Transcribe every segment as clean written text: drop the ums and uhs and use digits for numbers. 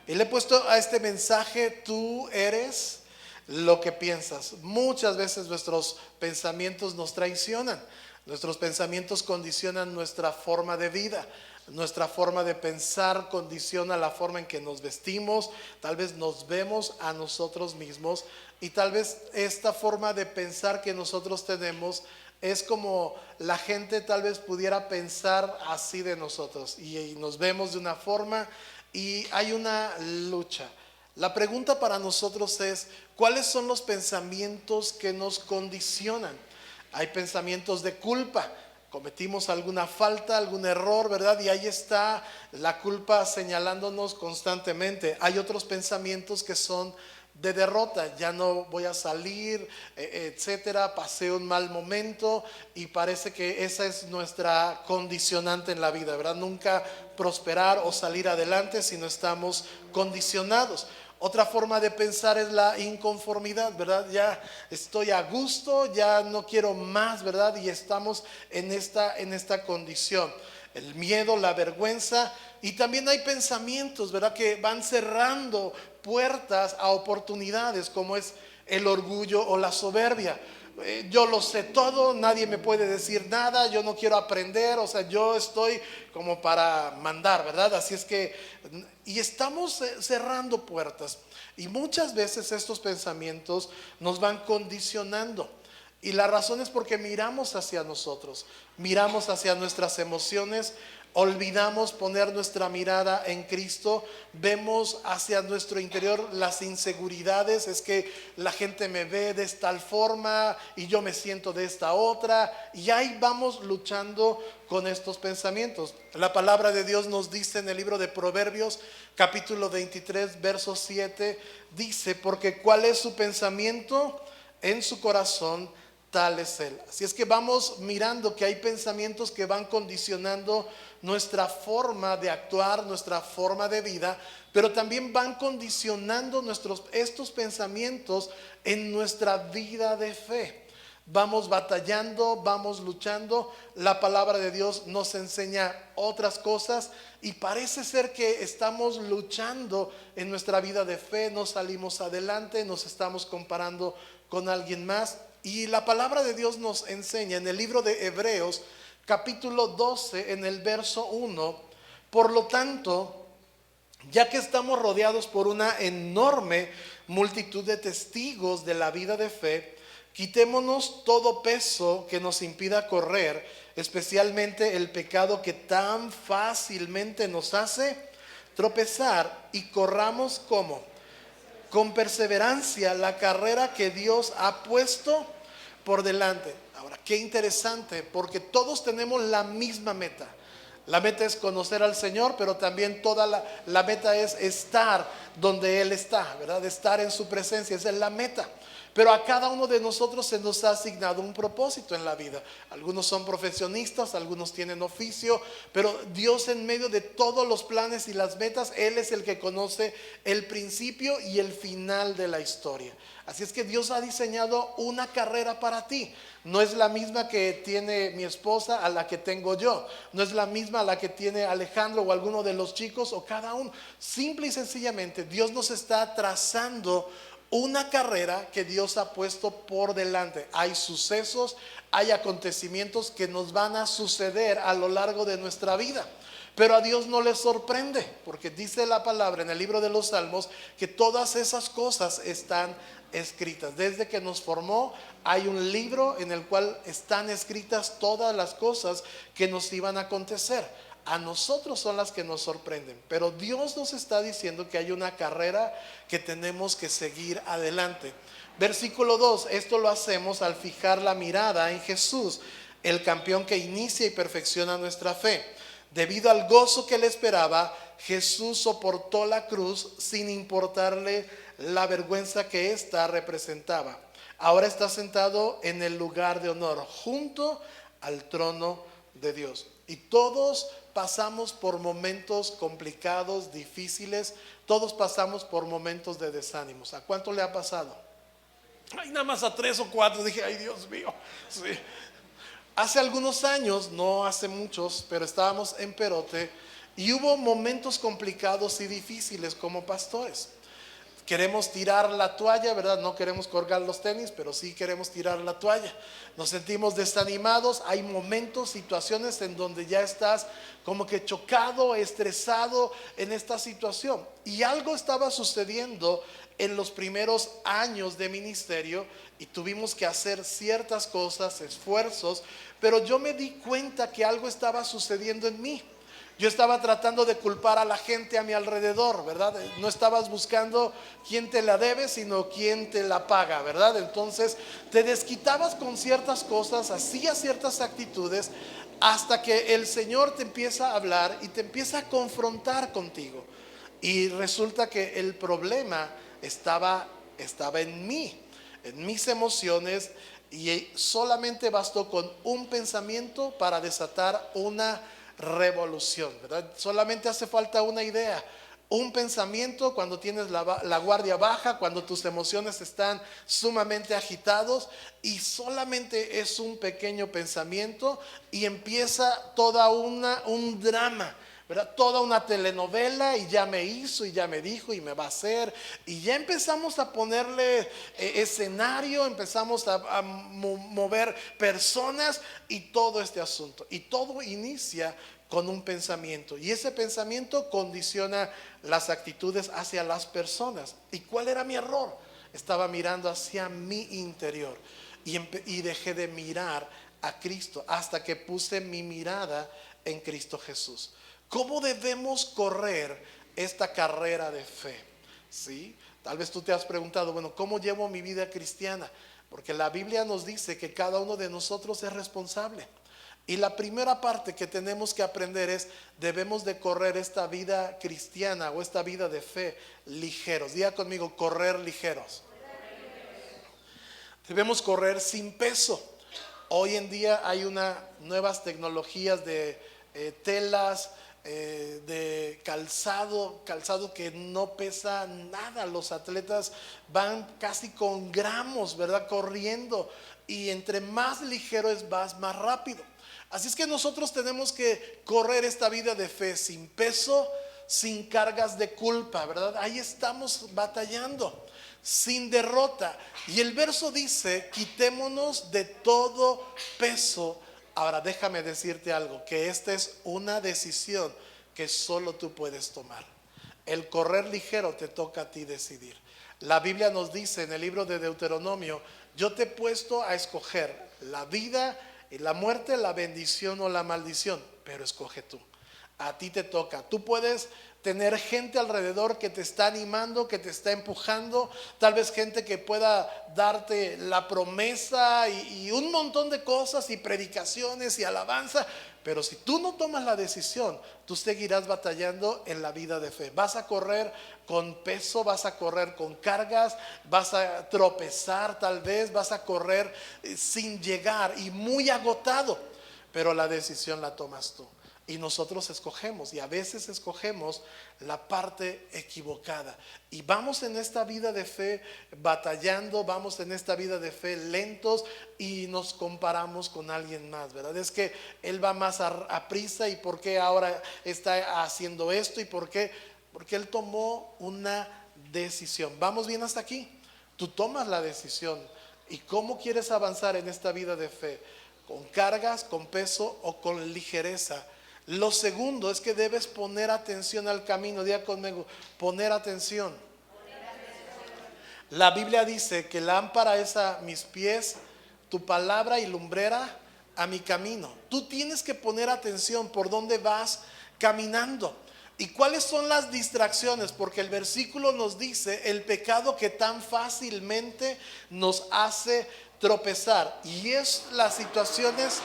Y le he puesto a este mensaje: tú eres lo que piensas. Muchas veces nuestros pensamientos nos traicionan. Nuestros pensamientos condicionan nuestra forma de vida. Nuestra forma de pensar condiciona la forma en que nos vestimos. Tal vez nos vemos a nosotros mismos. Y tal vez esta forma de pensar que nosotros tenemos es como la gente tal vez pudiera pensar así de nosotros. Y nos vemos de una forma y hay una lucha. La pregunta para nosotros es: ¿cuáles son los pensamientos que nos condicionan? Hay pensamientos de culpa. Cometimos alguna falta, algún error, ¿verdad? Y ahí está la culpa señalándonos constantemente. Hay otros pensamientos que son de derrota: ya no voy a salir, etcétera, pasé un mal momento, y parece que esa es nuestra condicionante en la vida, ¿verdad? Nunca prosperar o salir adelante si no estamos condicionados. Otra forma de pensar es la inconformidad, ¿verdad? Ya estoy a gusto, ya no quiero más, ¿verdad? Y estamos en esta condición. El miedo, la vergüenza, y también hay pensamientos, ¿verdad?, que van cerrando puertas a oportunidades, como es el orgullo o la soberbia. Yo lo sé todo, nadie me puede decir nada, yo no quiero aprender, o sea, yo estoy como para mandar, ¿verdad? Así es que, y estamos cerrando puertas, y muchas veces estos pensamientos nos van condicionando. Y la razón es porque miramos hacia nosotros, miramos hacia nuestras emociones, olvidamos poner nuestra mirada en Cristo, vemos hacia nuestro interior las inseguridades. Es que la gente me ve de tal forma y yo me siento de esta otra, y ahí vamos luchando con estos pensamientos. La palabra de Dios nos dice en el libro de Proverbios, capítulo 23, verso 7, dice: porque cuál es su pensamiento en su corazón, tal es él. Así es que vamos mirando que hay pensamientos que van condicionando nuestra forma de actuar, nuestra forma de vida, pero también van condicionando estos pensamientos en nuestra vida de fe. Vamos batallando, vamos luchando. La palabra de Dios nos enseña otras cosas, y parece ser que estamos luchando en nuestra vida de fe, no salimos adelante, nos estamos comparando con alguien más. Y la palabra de Dios nos enseña en el libro de Hebreos, capítulo 12, en el verso 1: por lo tanto, ya que estamos rodeados por una enorme multitud de testigos de la vida de fe, quitémonos todo peso que nos impida correr, especialmente el pecado que tan fácilmente nos hace tropezar, y corramos como con perseverancia la carrera que Dios ha puesto por delante. Ahora, qué interesante, porque todos tenemos la misma meta. La meta es conocer al Señor, pero también toda la meta es estar donde Él está, ¿verdad? Estar en su presencia, esa es la meta. Pero a cada uno de nosotros se nos ha asignado un propósito en la vida. Algunos son profesionistas, algunos tienen oficio, pero Dios, en medio de todos los planes y las metas, Él es el que conoce el principio y el final de la historia. Así es que Dios ha diseñado una carrera para ti. No es la misma que tiene mi esposa a la que tengo yo. No es la misma a la que tiene Alejandro o alguno de los chicos, o cada uno. Simple y sencillamente, Dios nos está trazando una carrera que Dios ha puesto por delante. Hay sucesos, hay acontecimientos que nos van a suceder a lo largo de nuestra vida, pero a Dios no le sorprende, porque dice la palabra en el libro de los Salmos que todas esas cosas están escritas. Desde que nos formó hay un libro en el cual están escritas todas las cosas que nos iban a acontecer. A nosotros son las que nos sorprenden, pero Dios nos está diciendo que hay una carrera que tenemos que seguir adelante. Versículo 2: esto lo hacemos al fijar la mirada en Jesús, el campeón que inicia y perfecciona nuestra fe. Debido al gozo que le esperaba, Jesús soportó la cruz sin importarle la vergüenza que ésta representaba. Ahora está sentado en el lugar de honor, junto al trono de Dios. Y todos pasamos por momentos complicados, difíciles. Todos pasamos por momentos de desánimos. ¿A cuánto le ha pasado? Ay, nada más a 3 o 4. Dije, ay, Dios mío. Sí. Hace algunos años, no hace muchos, pero estábamos en Perote, Y hubo momentos complicados y difíciles como pastores. Queremos tirar la toalla, ¿verdad? No queremos colgar los tenis, pero sí queremos tirar la toalla. Nos sentimos desanimados. Hay momentos, situaciones en donde ya estás como que chocado, estresado en esta situación. Y algo estaba sucediendo en los primeros años de ministerio y tuvimos que hacer ciertas cosas, esfuerzos, pero yo me di cuenta que algo estaba sucediendo en mí. Yo estaba tratando de culpar a la gente a mi alrededor, ¿verdad? No estabas buscando quién te la debe, sino quién te la paga, ¿verdad? Entonces te desquitabas con ciertas cosas, hacías ciertas actitudes, hasta que el Señor te empieza a hablar y te empieza a confrontar contigo. Y resulta que el problema estaba en mí, en mis emociones, y solamente bastó con un pensamiento para desatar una revolución, ¿verdad? Solamente hace falta una idea, un pensamiento cuando tienes la guardia baja, cuando tus emociones están sumamente agitados, y solamente es un pequeño pensamiento y empieza un drama, ¿verdad? Toda una telenovela, y ya me hizo y ya me dijo y me va a hacer, y ya empezamos a ponerle escenario, empezamos a mover personas y todo este asunto, y todo inicia con un pensamiento, y ese pensamiento condiciona las actitudes hacia las personas. ¿Y cuál era mi error? Estaba mirando hacia mi interior y dejé de mirar a Cristo hasta que puse mi mirada en Cristo Jesús. ¿Cómo debemos correr esta carrera de fe? ¿Sí? Tal vez tú te has preguntado, bueno, ¿cómo llevo mi vida cristiana? Porque la Biblia nos dice que cada uno de nosotros es responsable. Y la primera parte que tenemos que aprender es, debemos de correr esta vida cristiana o esta vida de fe ligeros. Diga conmigo, correr ligeros. Debemos correr sin peso. Hoy en día hay nuevas tecnologías de telas, de calzado que no pesa nada. Los atletas van casi con gramos, ¿verdad? Corriendo, y entre más ligero vas más rápido. Así es que nosotros tenemos que correr esta vida de fe sin peso, sin cargas de culpa, ¿verdad? Ahí estamos batallando, sin derrota. Y el verso dice, quitémonos de todo peso. Ahora déjame decirte algo, que esta es una decisión que solo tú puedes tomar. El correr ligero te toca a ti decidir. La Biblia nos dice en el libro de Deuteronomio, yo te he puesto a escoger la vida y la muerte, la bendición o la maldición, pero escoge tú. A ti te toca. Tú puedes tener gente alrededor que te está animando, que te está empujando, tal vez gente que pueda darte la promesa y un montón de cosas y predicaciones y alabanza, pero si tú no tomas la decisión, tú seguirás batallando en la vida de fe. Vas a correr con peso, vas a correr con cargas, vas a tropezar tal vez, vas a correr sin llegar y muy agotado, pero la decisión la tomas tú. Y nosotros escogemos, y a veces escogemos la parte equivocada. Y vamos en esta vida de fe batallando, vamos en esta vida de fe lentos, y nos comparamos con alguien más, ¿verdad? Es que él va más a prisa, y por qué ahora está haciendo esto, y por qué, porque él tomó una decisión. ¿Vamos bien hasta aquí? Tú tomas la decisión. ¿Y cómo quieres avanzar en esta vida de fe? ¿Con cargas, con peso o con ligereza? Lo segundo es que debes poner atención al camino. Diga conmigo, poner atención. La Biblia dice que lámpara es a mis pies tu palabra y lumbrera a mi camino. Tú tienes que poner atención por dónde vas caminando. ¿Y cuáles son las distracciones? Porque el versículo nos dice el pecado que tan fácilmente nos hace tropezar. Y es las situaciones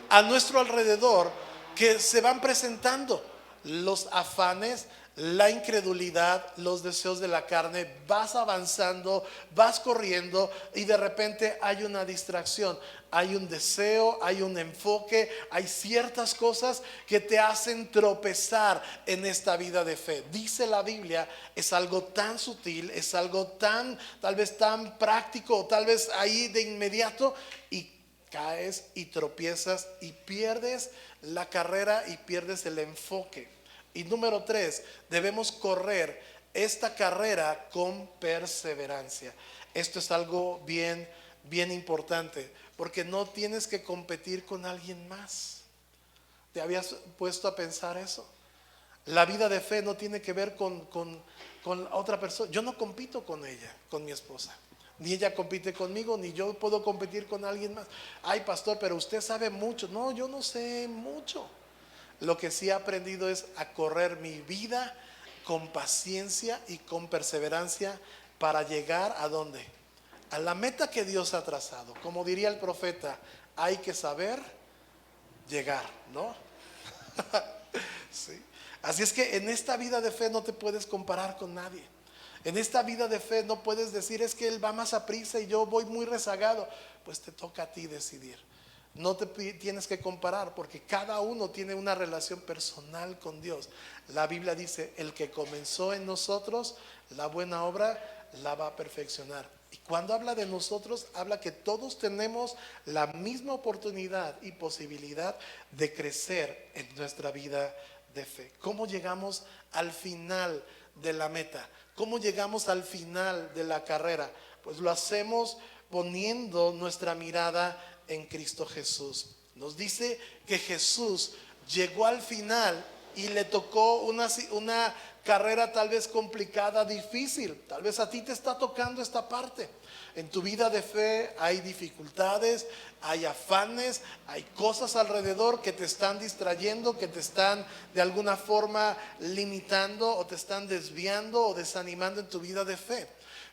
a nuestro alrededor que se van presentando, los afanes, la incredulidad, los deseos de la carne. Vas avanzando, vas corriendo, y de repente hay una distracción, hay un deseo, hay un enfoque, hay ciertas cosas que te hacen tropezar en esta vida de fe. Dice la Biblia, es algo tan sutil, es algo tan, tal vez tan práctico, tal vez ahí de inmediato, y caes y tropiezas y pierdes la carrera y pierdes el enfoque. Y número 3, debemos correr esta carrera con perseverancia. Esto es algo bien, bien importante, porque no tienes que competir con alguien más. ¿Te habías puesto a pensar eso? La vida de fe no tiene que ver con otra persona. Yo no compito con ella, con mi esposa. Ni ella compite conmigo, ni yo puedo competir con alguien más. Ay, pastor, pero usted sabe mucho. No, yo no sé mucho. Lo que sí he aprendido es a correr mi vida con paciencia y con perseverancia para llegar ¿a dónde? A la meta que Dios ha trazado. Como diría el profeta, hay que saber llegar, ¿no? Sí. Así es que en esta vida de fe no te puedes comparar con nadie. En esta vida de fe no puedes decir es que él va más a prisa y yo voy muy rezagado. Pues te toca a ti decidir. No te tienes que comparar porque cada uno tiene una relación personal con Dios. La Biblia dice, el que comenzó en nosotros la buena obra la va a perfeccionar. Y cuando habla de nosotros, habla que todos tenemos la misma oportunidad y posibilidad de crecer en nuestra vida de fe. ¿Cómo llegamos al final de la meta? ¿Cómo llegamos al final de la carrera? Pues lo hacemos poniendo nuestra mirada en Cristo Jesús. Nos dice que Jesús llegó al final y le tocó una carrera tal vez complicada, difícil. Tal vez a ti te está tocando esta parte. En tu vida de fe hay dificultades, hay afanes, hay cosas alrededor que te están distrayendo, que te están de alguna forma limitando o te están desviando o desanimando en tu vida de fe.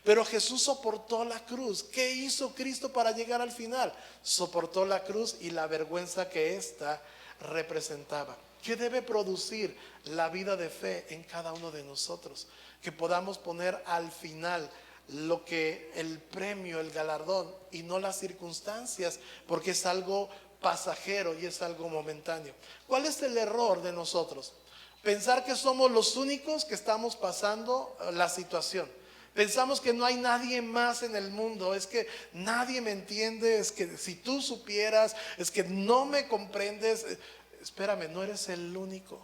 Pero Jesús soportó la cruz. ¿Qué hizo Cristo para llegar al final? Soportó la cruz y la vergüenza que ésta representaba. ¿Qué debe producir la vida de fe en cada uno de nosotros? Que podamos poner al final lo que el premio, el galardón y no las circunstancias, porque es algo pasajero y es algo momentáneo. ¿Cuál es el error de nosotros? Pensar que somos los únicos que estamos pasando la situación. Pensamos que no hay nadie más en el mundo, es que nadie me entiende, es que si tú supieras, es que no me comprendes. Espérame, no eres el único.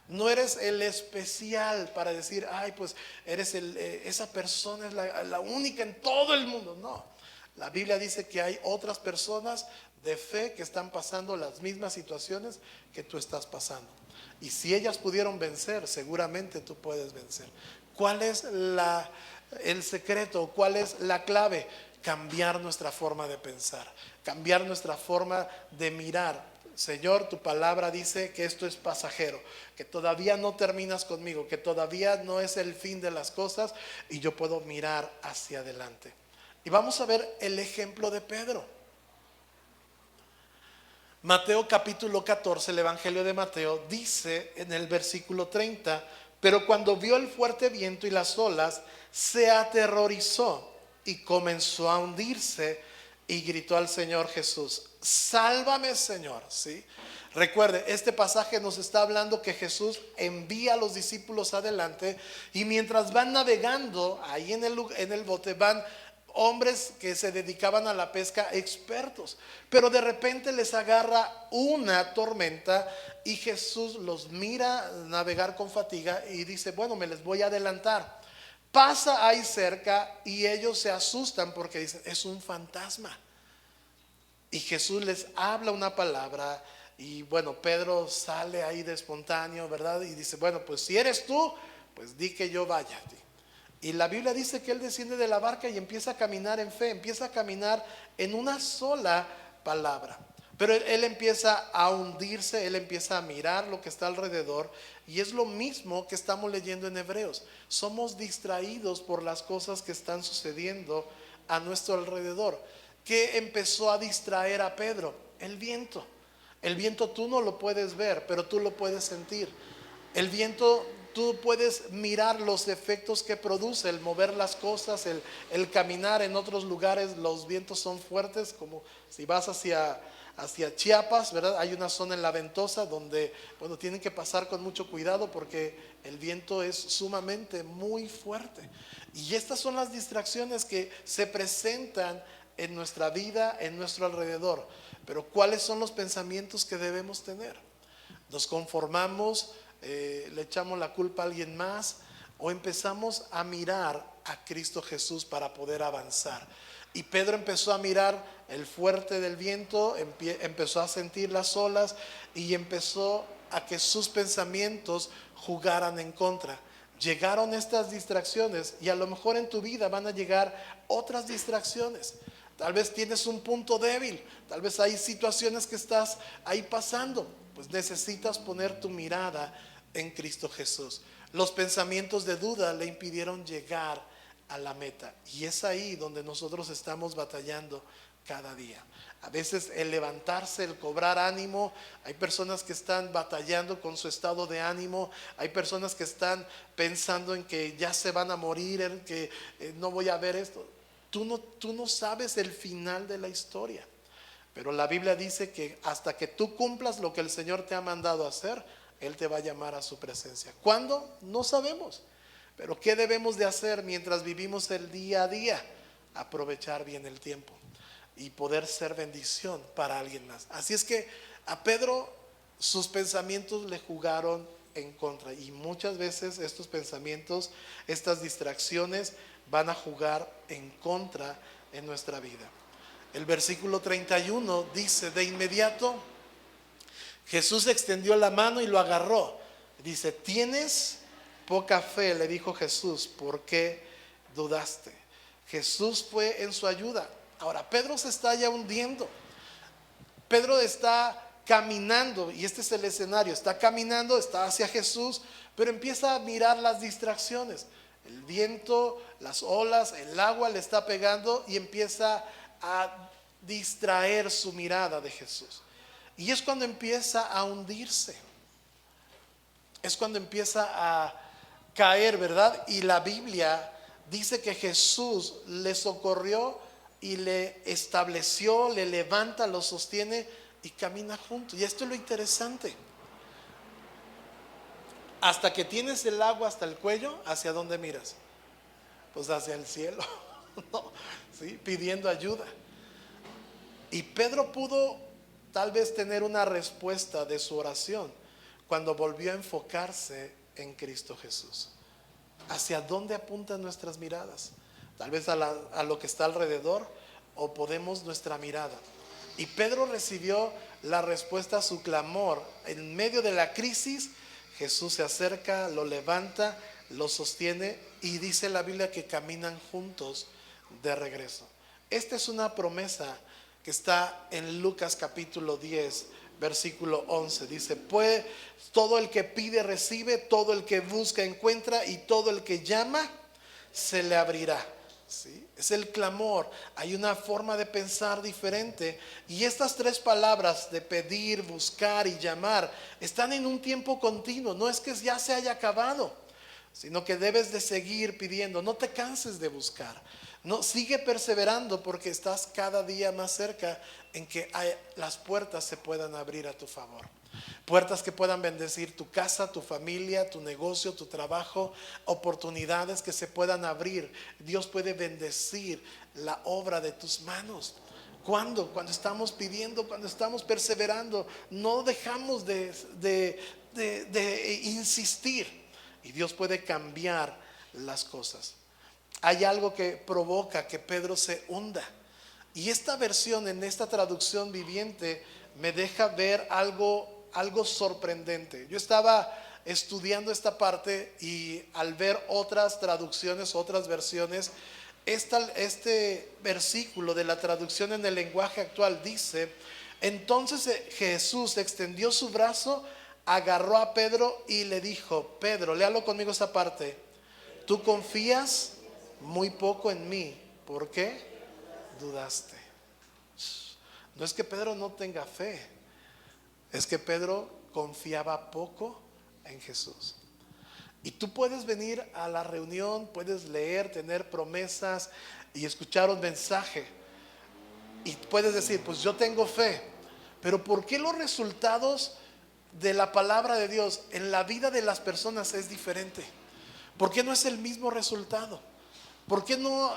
No eres el especial para decir, ay, pues eres esa persona es la única en todo el mundo. No, la Biblia dice que hay otras personas de fe que están pasando las mismas situaciones que tú estás pasando. Y si ellas pudieron vencer, seguramente tú puedes vencer. ¿Cuál es el secreto? ¿Cuál es la clave? Cambiar nuestra forma de pensar, cambiar nuestra forma de mirar. Señor, tu palabra dice que esto es pasajero, que todavía no terminas conmigo, que todavía no es el fin de las cosas y yo puedo mirar hacia adelante. Y vamos a ver el ejemplo de Pedro. Mateo capítulo 14, el Evangelio de Mateo, dice en el versículo 30, pero cuando vio el fuerte viento y las olas, se aterrorizó y comenzó a hundirse y gritó al Señor Jesús, sálvame Señor, ¿sí? Recuerde, este pasaje nos está hablando que Jesús envía a los discípulos adelante y mientras van navegando ahí en el bote van hombres que se dedicaban a la pesca expertos, pero de repente les agarra una tormenta y Jesús los mira navegar con fatiga y dice, bueno, me les voy a adelantar. Pasa ahí cerca y ellos se asustan porque dicen, es un fantasma. Y Jesús les habla una palabra y bueno, Pedro sale ahí de espontáneo, ¿verdad? Y dice, bueno, pues si eres tú, pues di que yo vaya a ti. Y la Biblia dice que él desciende de la barca y empieza a caminar en fe, empieza a caminar en una sola palabra. Pero él empieza a hundirse, él empieza a mirar lo que está alrededor y es lo mismo que estamos leyendo en Hebreos. Somos distraídos por las cosas que están sucediendo a nuestro alrededor. ¿Qué empezó a distraer a Pedro? El viento. El viento tú no lo puedes ver, pero tú lo puedes sentir. El viento, tú puedes mirar los efectos que produce, el mover las cosas, el caminar en otros lugares. Los vientos son fuertes, como si vas hacia Chiapas, ¿verdad? Hay una zona en la Ventosa donde, bueno, tienen que pasar con mucho cuidado porque el viento es sumamente muy fuerte. Y estas son las distracciones que se presentan en nuestra vida, en nuestro alrededor. Pero ¿cuáles son los pensamientos que debemos tener? Nos conformamos le echamos la culpa a alguien más o empezamos a mirar a Cristo Jesús para poder avanzar. Y Pedro empezó a mirar el fuerte del viento, empezó a sentir las olas y empezó a que sus pensamientos jugaran en contra. Llegaron estas distracciones y a lo mejor en tu vida van a llegar otras distracciones. Tal vez tienes un punto débil, tal vez hay situaciones que estás ahí pasando, pues necesitas poner tu mirada en Cristo Jesús. Los pensamientos de duda le impidieron llegar a la meta y es ahí donde nosotros estamos batallando cada día. A veces el levantarse, el cobrar ánimo, hay personas que están batallando con su estado de ánimo, hay personas que están pensando en que ya se van a morir, en que no voy a ver esto. Tú no sabes el final de la historia, pero la Biblia dice que hasta que tú cumplas lo que el Señor te ha mandado hacer, Él te va a llamar a su presencia. ¿Cuándo? No sabemos, pero ¿qué debemos de hacer mientras vivimos el día a día? Aprovechar bien el tiempo y poder ser bendición para alguien más. Así es que a Pedro sus pensamientos le jugaron en contra y muchas veces estos pensamientos, estas distracciones van a jugar en contra en nuestra vida. El versículo 31 dice: de inmediato Jesús extendió la mano y lo agarró. Dice: tienes poca fe, le dijo Jesús, ¿por qué dudaste? Jesús fue en su ayuda. Ahora, Pedro se está ya hundiendo. Pedro está caminando, y este es el escenario, está caminando, está hacia Jesús, pero empieza a mirar las distracciones. El viento, las olas, el agua le está pegando y empieza a distraer su mirada de Jesús. Y es cuando empieza a hundirse. Es cuando empieza a caer, ¿verdad? Y la Biblia dice que Jesús le socorrió y le estableció, le levanta, lo sostiene y camina junto. Y esto es lo interesante. Hasta que tienes el agua hasta el cuello, ¿hacia dónde miras? Pues hacia el cielo, ¿no? ¿Sí? Pidiendo ayuda. Y Pedro pudo tal vez tener una respuesta de su oración cuando volvió a enfocarse en Cristo Jesús. ¿Hacia dónde apuntan nuestras miradas? Tal vez a lo que está alrededor, o podemos nuestra mirada. Y Pedro recibió la respuesta a su clamor. En medio de la crisis, Jesús se acerca, lo levanta, lo sostiene y dice la Biblia que caminan juntos de regreso. Esta es una promesa que está en Lucas capítulo 10, versículo 11. Dice: pues todo el que pide recibe, todo el que busca encuentra, y todo el que llama se le abrirá. ¿Sí? Es el clamor. Hay una forma de pensar diferente, y estas tres palabras de pedir, buscar y llamar están en un tiempo continuo. No es que ya se haya acabado, sino que debes de seguir pidiendo. No te canses de buscar, no, sigue perseverando, porque estás cada día más cerca en que las puertas se puedan abrir a tu favor. Puertas que puedan bendecir tu casa, tu familia, tu negocio, tu trabajo, oportunidades que se puedan abrir. Dios puede bendecir la obra de tus manos. ¿Cuándo? Cuando estamos pidiendo, cuando estamos perseverando, no dejamos de insistir, y Dios puede cambiar las cosas. Hay algo que provoca que Pedro se hunda, y esta versión, en esta traducción viviente, me deja ver algo sorprendente. Yo estaba estudiando esta parte, y al ver otras traducciones, otras versiones, este versículo de la traducción en el lenguaje actual dice: entonces Jesús extendió su brazo, agarró a Pedro y le dijo: Pedro, léalo conmigo esa parte, tú confías muy poco en mí, ¿por qué dudaste? No es que Pedro no tenga fe, es que Pedro confiaba poco en Jesús. Y tú puedes venir a la reunión, puedes leer, tener promesas y escuchar un mensaje, y puedes decir: pues yo tengo fe, pero ¿por qué los resultados de la palabra de Dios en la vida de las personas es diferente? ¿Por qué no es el mismo resultado? ¿Por qué no?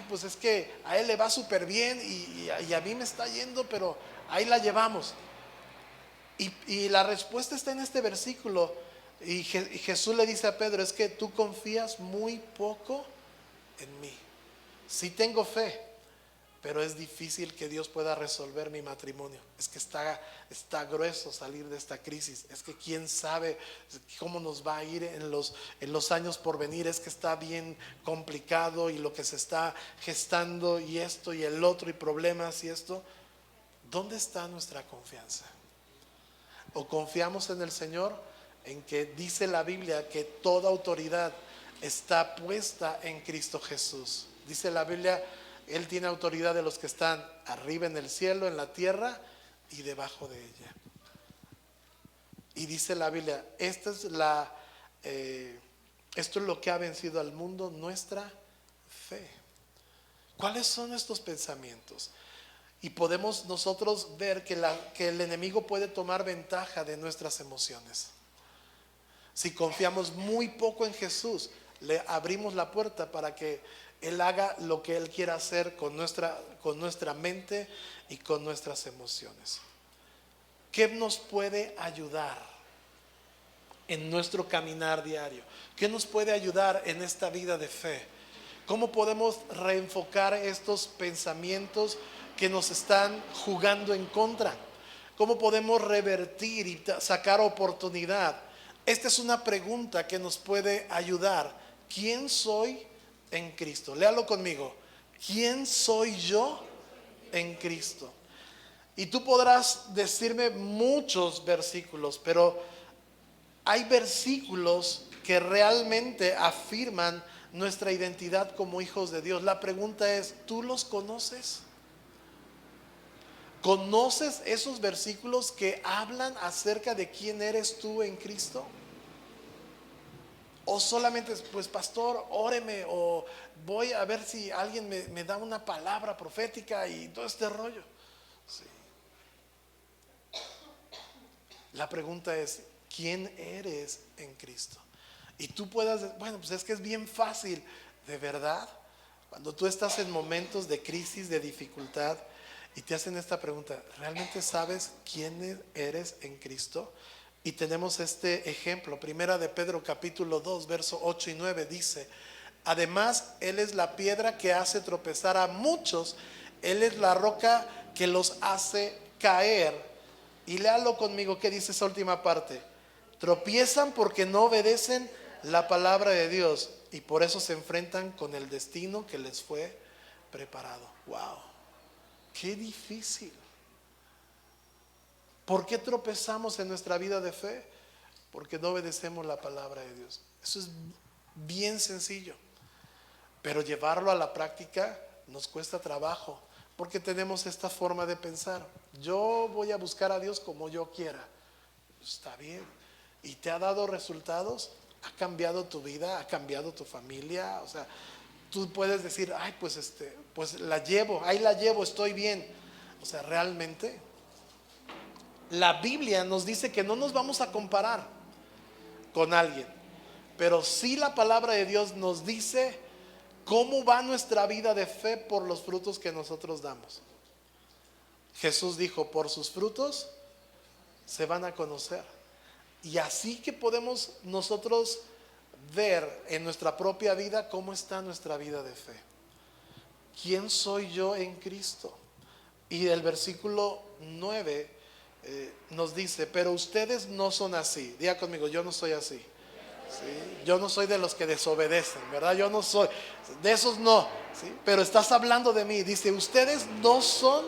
Pues es que a él le va súper bien y a mí me está yendo, pero ahí la llevamos. Y la respuesta está en este versículo. Y Jesús le dice a Pedro, es que tú confías muy poco en mí. Sí tengo fe, pero es difícil que Dios pueda resolver mi matrimonio. Es que está grueso salir de esta crisis. Es que quién sabe cómo nos va a ir en los años por venir. Es que está bien complicado y lo que se está gestando y esto y el otro y problemas y esto. ¿Dónde está nuestra confianza? ¿O confiamos en el Señor, en que dice la Biblia que toda autoridad está puesta en Cristo Jesús? Dice la Biblia, Él tiene autoridad de los que están arriba en el cielo, en la tierra y debajo de ella. Y dice la Biblia, esto es lo que ha vencido al mundo, nuestra fe. ¿Cuáles son estos pensamientos? Y podemos nosotros ver que el enemigo puede tomar ventaja de nuestras emociones. Si confiamos muy poco en Jesús, le abrimos la puerta para que Él haga lo que Él quiera hacer con nuestra mente y con nuestras emociones. ¿Qué nos puede ayudar en nuestro caminar diario? ¿Qué nos puede ayudar en esta vida de fe? ¿Cómo podemos reenfocar estos pensamientos que nos están jugando en contra? ¿Cómo podemos revertir y sacar oportunidad? Esta es una pregunta que nos puede ayudar. ¿Quién soy en Cristo? Léalo conmigo. ¿Quién soy yo en Cristo? Y tú podrás decirme muchos versículos, pero hay versículos que realmente afirman nuestra identidad como hijos de Dios. La pregunta es, ¿tú los conoces? ¿Conoces esos versículos que hablan acerca de quién eres tú en Cristo? O solamente, pues pastor, óreme, o voy a ver si alguien me da una palabra profética y todo este rollo. Sí. La pregunta es, ¿quién eres en Cristo? Y tú puedas, bueno, pues es que es bien fácil, de verdad. Cuando tú estás en momentos de crisis, de dificultad, y te hacen esta pregunta, ¿realmente sabes quién eres en Cristo? Y tenemos este ejemplo, primera de Pedro capítulo 2, verso 8 y 9 dice, además Él es la piedra que hace tropezar a muchos, Él es la roca que los hace caer. Y léalo conmigo, ¿qué dice esa última parte? Tropiezan porque no obedecen la palabra de Dios y por eso se enfrentan con el destino que les fue preparado. Wow, qué difícil. ¿Por qué tropezamos en nuestra vida de fe? Porque no obedecemos la palabra de Dios. Eso es bien sencillo, pero llevarlo a la práctica nos cuesta trabajo, porque tenemos esta forma de pensar. Yo voy a buscar a Dios como yo quiera. Está bien. ¿Y te ha dado resultados? ¿Ha cambiado tu vida? ¿Ha cambiado tu familia? O sea, tú puedes decir, ay, pues pues la llevo, ahí la llevo, estoy bien. O sea, realmente la Biblia nos dice que no nos vamos a comparar con alguien, pero sí la palabra de Dios nos dice cómo va nuestra vida de fe por los frutos que nosotros damos. Jesús dijo, por sus frutos se van a conocer. Y así que podemos nosotros ver en nuestra propia vida cómo está nuestra vida de fe. ¿Quién soy yo en Cristo? Y el versículo 9 nos dice, pero ustedes no son así. Diga conmigo, yo no soy así. ¿Sí? Yo no soy de los que desobedecen, ¿verdad? Yo no soy, de esos no, ¿sí? Pero estás hablando de mí. Dice, ustedes no son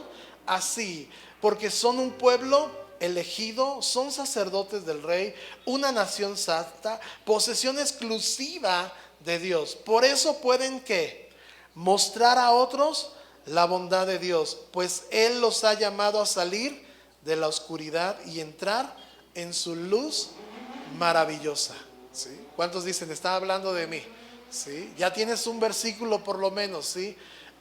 así, porque son un pueblo elegido, son sacerdotes del rey, una nación santa, posesión exclusiva de Dios. Por eso pueden, ¿qué? Mostrar a otros la bondad de Dios, pues Él los ha llamado a salir de la oscuridad y entrar en su luz maravillosa. ¿Sí? ¿Cuántos dicen, está hablando de mí? ¿Sí? Ya tienes un versículo por lo menos, ¿sí?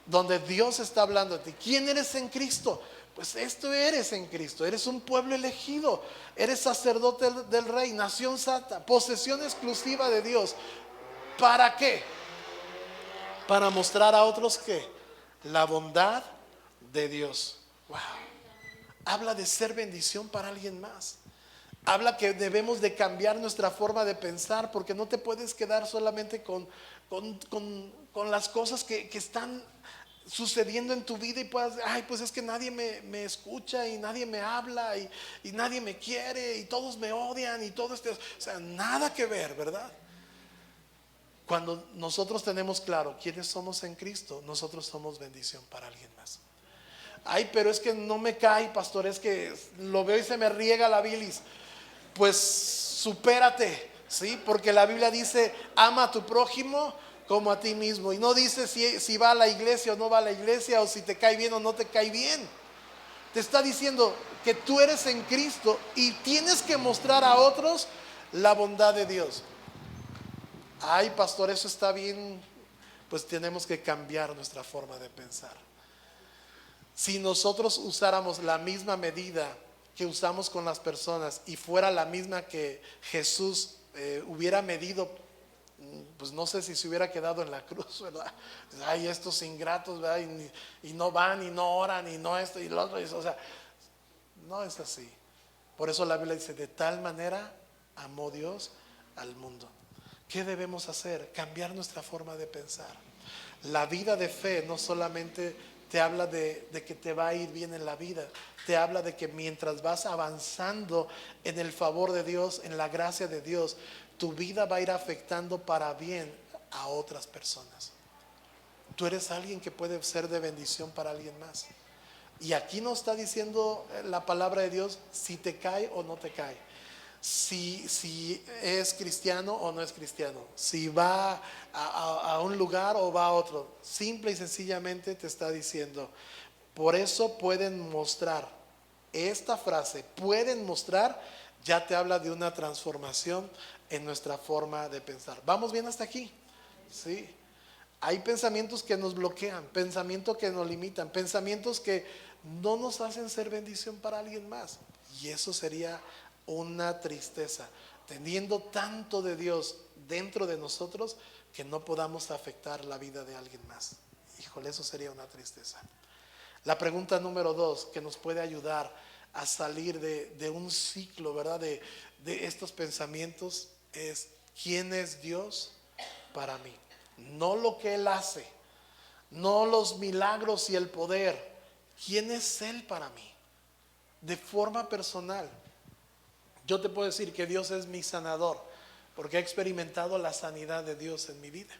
Donde Dios está hablando de ti. ¿Quién eres en Cristo? Pues esto eres en Cristo. Eres un pueblo elegido. Eres sacerdote del rey, nación santa, posesión exclusiva de Dios. ¿Para qué? Para mostrar a otros que la bondad de Dios. Wow. habla de ser bendición para alguien más. Habla que debemos de cambiar nuestra forma de pensar, porque no te puedes quedar solamente con las cosas que están sucediendo en tu vida y puedas, ay, pues es que nadie me escucha y nadie me habla y nadie me quiere y todos me odian y todo esto. O sea, nada que ver, ¿verdad? Cuando nosotros tenemos claro quiénes somos en Cristo, nosotros somos bendición para alguien más. Ay, pero es que no me cae, pastor, es que lo veo y se me riega la bilis. Pues supérate, ¿sí? Porque la Biblia dice, ama a tu prójimo como a ti mismo. Y no dice si va a la iglesia o no va a la iglesia, o si te cae bien o no te cae bien. Te está diciendo que tú eres en Cristo y tienes que mostrar a otros la bondad de Dios. Ay, pastor, eso está bien. Pues tenemos que cambiar nuestra forma de pensar. Si nosotros usáramos la misma medida que usamos con las personas y fuera la misma que Jesús hubiera medido, pues no sé si se hubiera quedado en la cruz, ¿verdad? Ay, estos ingratos, ¿verdad? Y no van y no oran y no esto y lo otro. O sea, no es así. Por eso la Biblia dice, de tal manera amó Dios al mundo. ¿Qué debemos hacer? Cambiar nuestra forma de pensar. La vida de fe no solamente te habla de que te va a ir bien en la vida, te habla de que mientras vas avanzando en el favor de Dios, en la gracia de Dios, tu vida va a ir afectando para bien a otras personas. Tú eres alguien que puede ser de bendición para alguien más. Y aquí no está diciendo la palabra de Dios si te cae o no te cae, si es cristiano o no es cristiano, si va a un lugar o va a otro. Simple y sencillamente te está diciendo, por eso pueden mostrar, esta frase, pueden mostrar, ya te habla de una transformación en nuestra forma de pensar. ¿Vamos bien hasta aquí? Sí. Hay pensamientos que nos bloquean, pensamientos que nos limitan, pensamientos que no nos hacen ser bendición para alguien más. Y eso sería una tristeza, teniendo tanto de Dios dentro de nosotros que no podamos afectar la vida de alguien más. Híjole, eso sería una tristeza. La pregunta número 2 que nos puede ayudar a salir de un ciclo, ¿verdad? De estos pensamientos es, ¿quién es Dios para mí? No lo que Él hace, no los milagros y el poder. ¿Quién es Él para mí? De forma personal. Yo te puedo decir que Dios es mi sanador, porque he experimentado la sanidad de Dios en mi vida.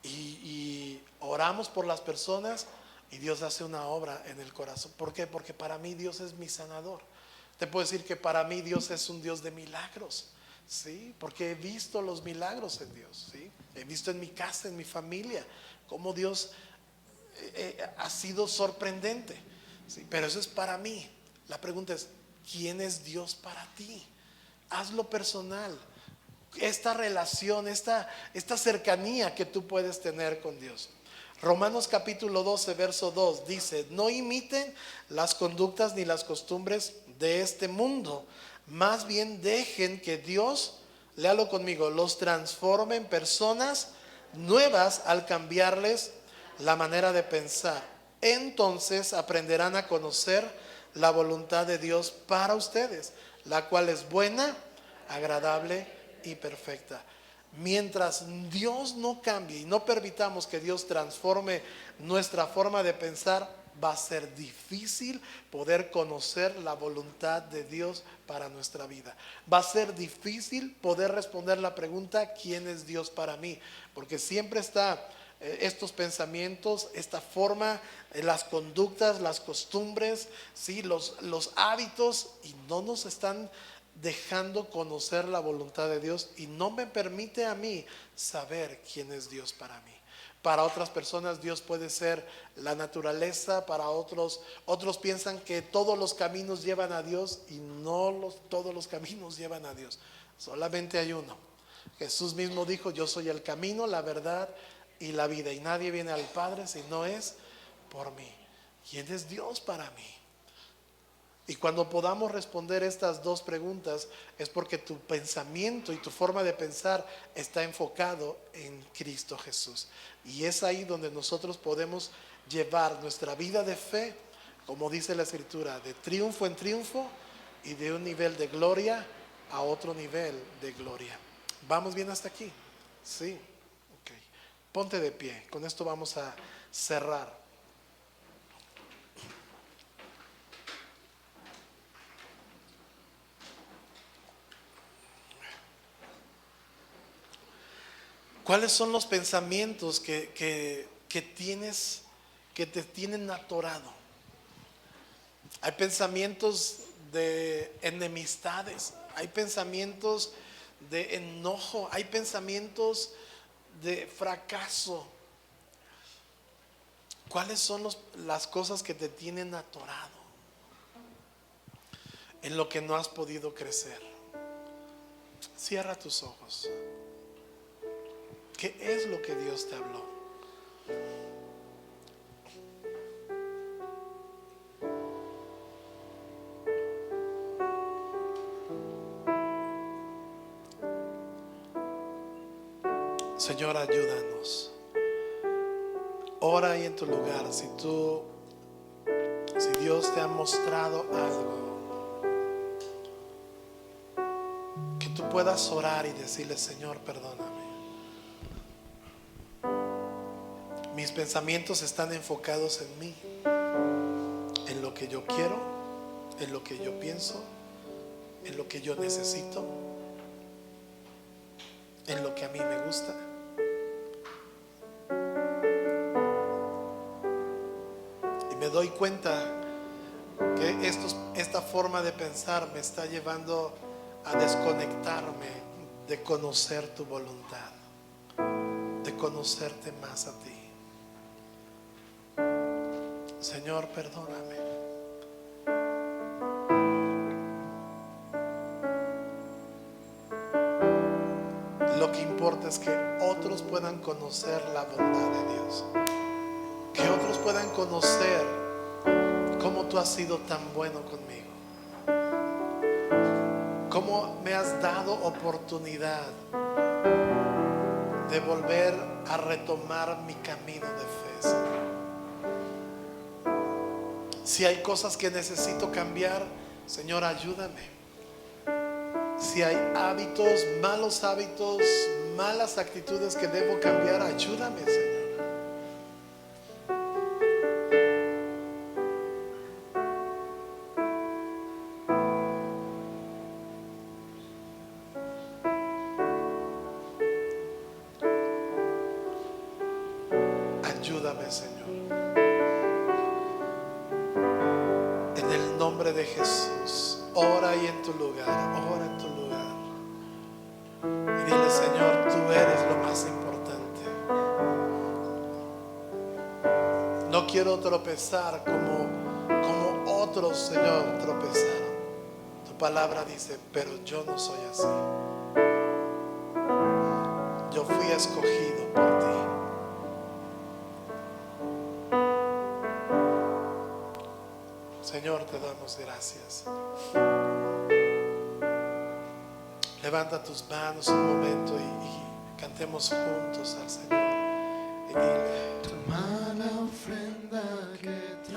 Y oramos por las personas y Dios hace una obra en el corazón. ¿Por qué? Porque para mí Dios es mi sanador. Te puedo decir que para mí Dios es un Dios de milagros, ¿sí? Porque he visto los milagros en Dios, ¿sí? He visto en mi casa, en mi familia, cómo Dios ha sido sorprendente, ¿sí? Pero eso es para mí. La pregunta es, ¿quién es Dios para ti? Hazlo personal. Esta relación, esta cercanía que tú puedes tener con Dios. Romanos capítulo 12, verso 2 dice, no imiten las conductas ni las costumbres de este mundo, más bien dejen que Dios, léalo conmigo, los transforme en personas nuevas al cambiarles la manera de pensar. Entonces aprenderán a conocer la voluntad de Dios para ustedes, la cual es buena, agradable y perfecta. Mientras Dios no cambie y no permitamos que Dios transforme nuestra forma de pensar, va a ser difícil poder conocer la voluntad de Dios para nuestra vida. Va a ser difícil poder responder la pregunta, ¿quién es Dios para mí? Porque siempre está estos pensamientos, esta forma, las conductas, las costumbres, ¿sí? los hábitos, y no nos están dejando conocer la voluntad de Dios y no me permite a mí saber quién es Dios para mí. Para otras personas Dios puede ser la naturaleza, para otros piensan que todos los caminos llevan a Dios y no todos los caminos llevan a Dios. Solamente hay uno. Jesús mismo dijo, yo soy el camino, la verdad y la vida, y nadie viene al Padre si no es por mí. ¿Quién es Dios para mí? Y cuando podamos responder estas dos preguntas es porque tu pensamiento y tu forma de pensar está enfocado en Cristo Jesús. Y es ahí donde nosotros podemos llevar nuestra vida de fe como dice la Escritura, de triunfo en triunfo y de un nivel de gloria a otro nivel de gloria. ¿Vamos bien hasta aquí? Sí. Ok. Ponte de pie. Con esto vamos a cerrar. ¿Cuáles son los pensamientos que tienes, que te tienen atorado? Hay pensamientos de enemistades, hay pensamientos de enojo, hay pensamientos de fracaso. ¿Cuáles son las cosas que te tienen atorado en lo que no has podido crecer? Cierra tus ojos. ¿Qué es lo que Dios te habló? Señor, ayúdanos. Ora ahí en tu lugar. Si Dios te ha mostrado algo, que tú puedas orar y decirle: Señor, perdóname. Mis pensamientos están enfocados en mí, en lo que yo quiero, en lo que yo pienso, en lo que yo necesito, en lo que a mí me gusta. Y me doy cuenta que esta forma de pensar me está llevando a desconectarme de conocer tu voluntad, de conocerte más a ti. Señor, perdóname. Lo que importa es que otros puedan conocer la bondad de Dios, que otros puedan conocer cómo tú has sido tan bueno conmigo, cómo me has dado oportunidad de volver a retomar mi camino de fe, Señor. Si hay cosas que necesito cambiar, Señor, ayúdame. Si hay hábitos, malas actitudes que debo cambiar, ayúdame, Señor. Ayúdame, Señor. En el nombre de Jesús, ora ahí en tu lugar, ora en tu lugar. Y dile: Señor, tú eres lo más importante. No quiero tropezar como otros, Señor, tropezaron. Tu palabra dice: pero yo no soy así. Yo fui escogido por ti. Señor, te damos gracias. Levanta tus manos un momento y cantemos juntos al Señor. Y dile: toma la ofrenda que te